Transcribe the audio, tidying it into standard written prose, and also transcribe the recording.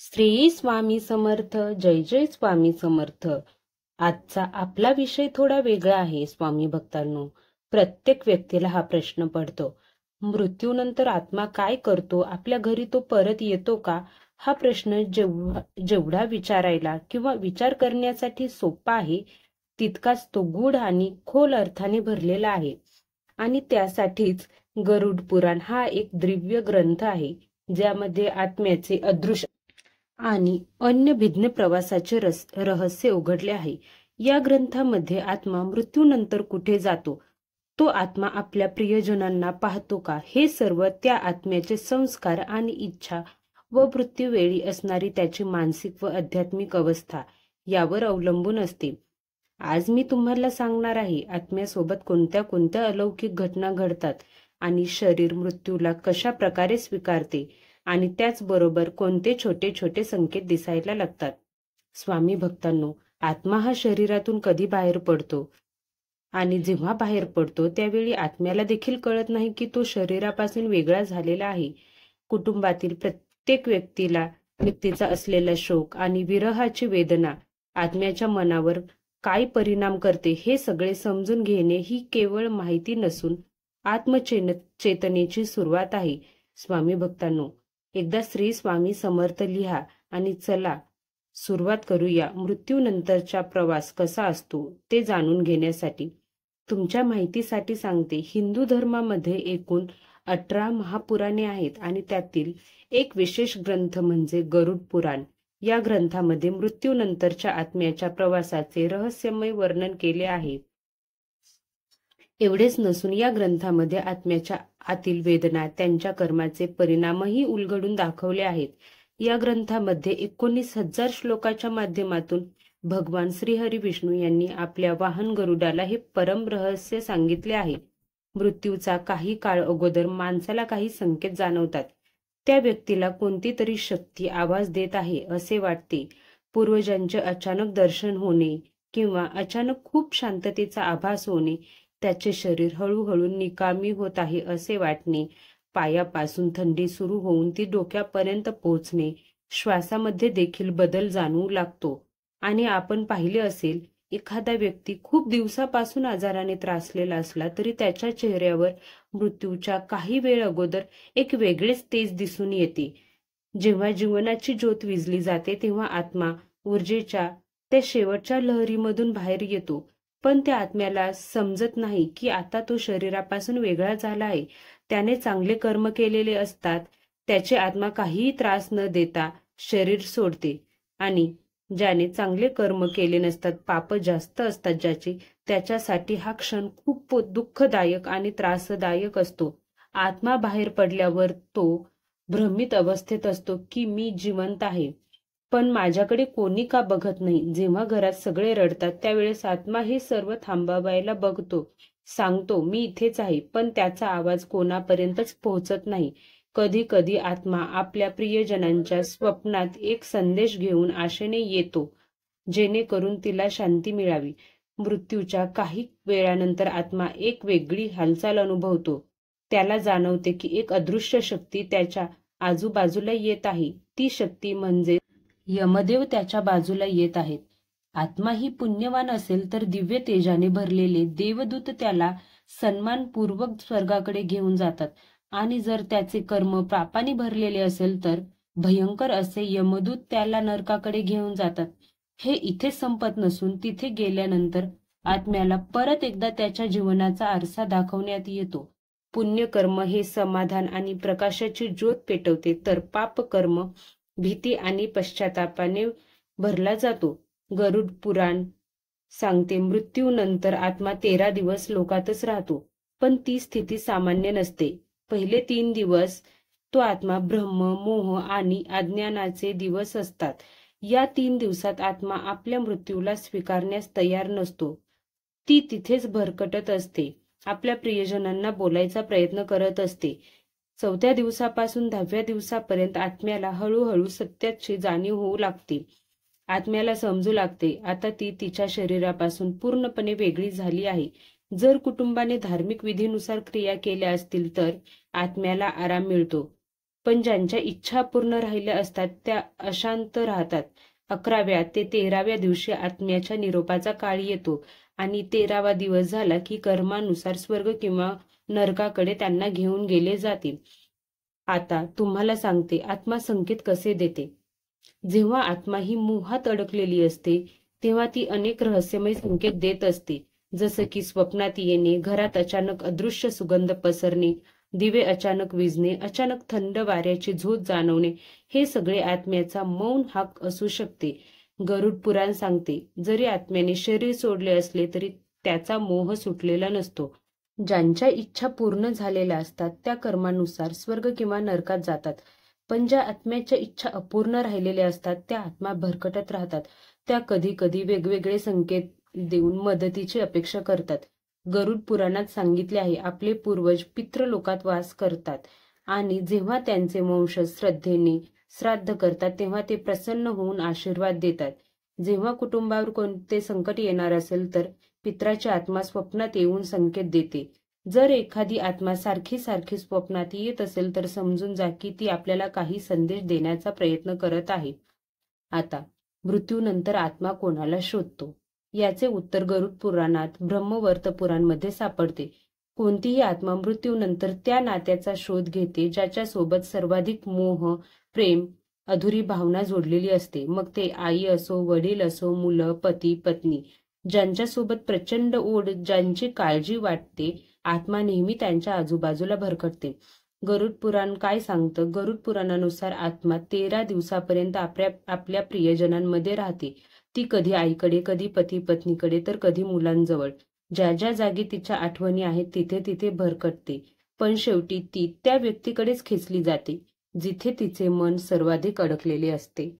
श्री स्वामी समर्थ. जय जय स्वामी समर्थ. आजचा आपला विषय थोडा वेगळा आहे स्वामी भक्तांनो. प्रत्येक व्यक्तीला हा प्रश्न पडतो, मृत्यूनंतर आत्मा काय करतो, आपल्या घरी तो परत येतो का? हा प्रश्न जेवढा विचारायला किंवा विचार करण्यासाठी सोपा आहे, तितकाच तो गूढ आणि खोल अर्थाने भरलेला आहे. आणि त्यासाठीच गरुड पुराण हा एक दिव्य ग्रंथ आहे, ज्यामध्ये आत्म्याचे अदृश्य आणि अन्य भिन्न प्रवासाचे रहस्य उघडले आहे. या ग्रंथामध्ये आत्मा मृत्यूनंतर कुठे जातो, तो आत्मा आपल्या प्रियजनांना पाहतो का, हे सर्व त्या आत्म्याचे संस्कार आणि इच्छा व मृत्यूवेळी असणारी त्याची मानसिक व आध्यात्मिक अवस्था यावर अवलंबून असते. आज मी तुम्हाला सांगणार आहे, आत्म्यासोबत कोणत्या कोणत्या अलौकिक घटना घडतात आणि शरीर मृत्यूला कशा प्रकारे स्वीकारते आणि त्याचबरोबर कोणते छोटे छोटे संकेत दिसायला लागतात. स्वामी भक्तांनो, आत्मा हा शरीरातून कधी बाहेर पडतो आणि जेव्हा बाहेर पडतो त्यावेळी आत्म्याला देखील कळत नाही की तो शरीरापासून वेगळा झालेला आहे. कुटुंबातील प्रत्येक व्यक्तीचा असलेला शोक आणि विरहाची वेदना आत्म्याच्या मनावर काय परिणाम करते हे सगळे समजून घेणे ही केवळ माहिती नसून आत्मचेतनेची सुरुवात आहे. स्वामी भक्तांनो, एकदा श्री स्वामी समर्थ लिहा आणि चला सुरुवात करूया मृत्यूनंतरचा प्रवास कसा असतो ते जाणून घेण्यासाठी. तुमच्या माहितीसाठी सांगते, हिंदू धर्मामध्ये एकूण 18 महापुराणे आहेत आणि त्यातील एक विशेष ग्रंथ म्हणजे गरुड पुराण. या ग्रंथामध्ये मृत्यूनंतरच्या आत्म्याच्या प्रवासाचे रहस्यमय वर्णन केले आहे. एवढेच नसून या ग्रंथामध्ये आत्म्याच्या आतील वेदना, त्यांच्या कर्माचे परिणामही उलगडून दाखवले आहेत. या ग्रंथामध्ये 19,000 श्लोकाच्या माध्यमातून भगवान श्रीहरी विष्णू यांनी आपल्या वाहन गरुडाला हे परम रहस्य सांगितले आहे. मृत्यूचा काही काळ अगोदर माणसाला काही संकेत जाणवतात. त्या व्यक्तीला कोणती तरी शक्ती आवाज देत आहे असे वाटते. पूर्वजांचे अचानक दर्शन होणे किंवा अचानक खूप शांततेचा आभास होणे, त्याचे शरीर हळूहळू निकामी होत आहे असे वाटणे, पायापासून थंडी सुरू होऊन ती डोक्यापर्यंत पोहोचणे, श्वासामध्ये देखील बदल जाणवू लागतो. आणि आपण पाहिले असेल, एखादा व्यक्ती खूप दिवसापासून आजाराने त्रासलेला असला तरी त्याच्या चेहऱ्यावर मृत्यूच्या काही वेळ अगोदर एक वेगळेच तेज दिसून येते. जेव्हा जीवनाची ज्योत विझली जाते तेव्हा आत्मा ऊर्जेच्या त्या शेवटच्या लहरीमधून बाहेर येतो. पण त्या आत्म्याला समजत नाही की आता तो शरीरापासून वेगळा झाला आहे. त्याने चांगले कर्म केलेले असतात, त्याचे आत्मा काहीही त्रास न देता शरीर सोडते. आणि ज्याने चांगले कर्म केले नसतात, पाप जास्त असतात ज्याचे, त्याच्यासाठी हा क्षण खूप दुःखदायक आणि त्रासदायक असतो. आत्मा बाहेर पडल्यावर तो भ्रमित अवस्थेत असतो की मी जिवंत आहे, पण माझ्याकडे कोणी का बघत नाही. जेव्हा घरात सगळे रडतात त्यावेळेस आत्मा हे सर्व थांबावायला बघतो, सांगतो मी इथेच आहे, पण त्याचा आवाज कोणापर्यंतच पोहोचत नाही. कधी कधी आत्मा आपल्या प्रियजनांच्या स्वप्नात एक संदेश घेऊन आशेने येतो, जेणेकरून तिला शांती मिळावी. मृत्यूच्या काही वेळानंतर आत्मा एक वेगळी हालचाल अनुभवतो. त्याला जाणवते की एक अदृश्य शक्ती त्याच्या आजूबाजूला येत आहे. ती शक्ती म्हणजे यमदेव त्याच्या बाजूला येत आहेत. आत्मा ही पुण्यवान असेल तर दिव्य तेजाने भरलेले देवदूत त्याला सन्मानपूर्वक स्वर्गाकडे घेऊन जातात, आणि जर त्याचे कर्म पापाने भरलेले असेल तर भयंकर असे यमदूत त्याला नरकाकडे घेऊन जातात. हे इथे संपत नसून तिथे गेल्यानंतर आत्म्याला परत एकदा त्याच्या जीवनाचा आरसा दाखवण्यात येतो. पुण्यकर्म हे समाधान आणि प्रकाशाची ज्योत पेटवते, तर पापकर्म भीती आणि पश्चातापाने भरला जातो. गरुड पुराण सांगते, मृत्यूनंतर आत्मा 13 दिवस लोकातच राहतो, पण ती स्थिती सामान्य नसते. पहिले 3 दिवस तो आत्मा भ्रम, मोह आणि अज्ञानाचे दिवस असतात. या 3 दिवसात आत्मा आपल्या मृत्यूला स्वीकारण्यास तयार नसतो. ती तिथेच भरकटत असते, आपल्या प्रियजनांना बोलायचा प्रयत्न करत असते. 4थ्या दिवसापासून 10व्या दिवसापर्यंत आत्म्याला हळूहळू सत्याची जाणीव होऊ लागते. आत्म्याला समजू लागते आता ती तिच्या शरीरापासून पूर्णपणे वेगळी झाली आहे. जर कुटुंबाने धार्मिक विधीनुसार क्रिया केल्या असतील तर आत्म्याला आराम मिळतो, पण ज्यांच्या इच्छा पूर्ण राहिल्या असतात त्या अशांत राहतात. 11व्या ते 13व्या दिवशी आत्म्याच्या निरोपाचा काळ येतो आणि 13वा दिवस झाला की कर्मानुसार स्वर्ग किंवा नरकाकडे त्यांना घेऊन गेले जातील. आता तुम्हाला सांगते आत्मा संकेत कसे देते. जेव्हा आत्मा ही मोहात अडकलेली असते तेव्हा ती अनेक रहस्यमय संकेत देत असते. जसं की स्वप्नात येणे, घरात अचानक अदृश्य सुगंध पसरणे, दिवे अचानक विझणे, अचानक थंड वाऱ्याची झोत जाणवणे, हे सगळे आत्म्याचा मौन हाक असू शकते. गरुड पुराण सांगते, जरी आत्म्याने शरीर सोडले असले तरी त्याचा मोह सुटलेला नसतो. ज्यांच्या इच्छा पूर्ण झालेल्या असतात त्या कर्मानुसार स्वर्ग किंवा नरकात जातात. पण ज्या आत्म्याच्या इच्छा अपूर्ण राहिलेल्या असतात त्या आत्मा भरकटत राहतात. त्या कधी कधी वेगवेगळे संकेत देऊन मदतीची अपेक्षा करतात. गरुड पुराणात सांगितले आहे, आपले पूर्वज पितृलोकात वास करतात आणि जेव्हा त्यांचे वंशज श्रद्धेने श्राद्ध करतात तेव्हा ते प्रसन्न होऊन आशीर्वाद देतात. जेव्हा कुटुंबावर कोणते संकट येणार असेल तर पित्राची आत्मा स्वप्नात येऊन संकेत देते. जर एखादी आत्मा सारखी सारखी स्वप्नात येत असेल तर समजून जा की ती आपल्याला काही संदेश देण्याचा प्रयत्न करत आहे. आता मृत्यूनंतर आत्मा कोणाला शोधतो याचे उत्तर गरुड पुराणात ब्रह्मवर्त पुराणमध्ये सापडते. कोणतीही आत्मा मृत्यूनंतर त्या नात्याचा शोध घेते ज्याच्यासोबत सर्वाधिक मोह, प्रेम, अधुरी भावना जोडलेली असते. मग ते आई असो, वडील असो, मुलं, पती, पत्नी, ज्यांच्यासोबत प्रचंड ओढ, ज्यांची काळजी वाटते, आत्मा नेहमी त्यांच्या आजूबाजूला भरकटते. गरुड पुराण काय सांगतं? गरुड पुराणानुसार आत्मा 13 दिवसापर्यंत आपल्या प्रियजनांमध्ये राहते. ती कधी आईकडे, कधी पती पत्नीकडे, तर कधी मुलांजवळ. ज्या ज्या जागी तिच्या आठवणी आहेत तिथे तिथे भरकटते. पण शेवटी ती त्या व्यक्तीकडेच खेचली जाते जिथे तिचे मन सर्वाधिक अडकलेले असते.